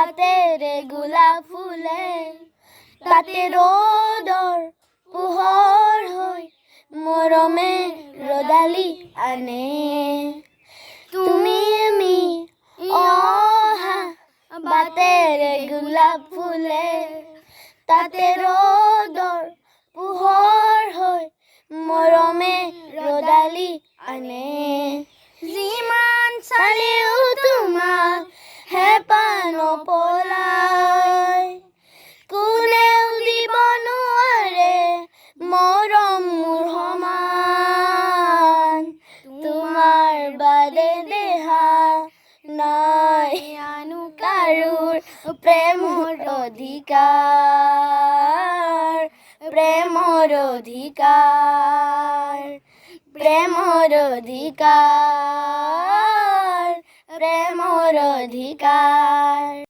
বাতেৰে গোলাপ ফুলে তাতে ৰ'দৰ পোহৰ হৈ মৰমে ৰ'দালি আনে তুমি আমি অহা বাতেৰে গোলাপ ফুলে তাতে ৰ'দৰ পোহৰ হৈ মৰমে ৰ'দালি আনে যিমান চালেও তোমাক হেঁপাহ নপলায় কোনেও দিব নোৱাৰে মৰম মোৰ সমান তোমাৰ বাদে দেহা নাই আনো কাৰোৰ প্ৰেমৰ অধিকাৰ প্ৰেমৰ অধিকাৰ প্ৰেমৰ অধিকাৰ প্ৰেমৰ অধিকাৰ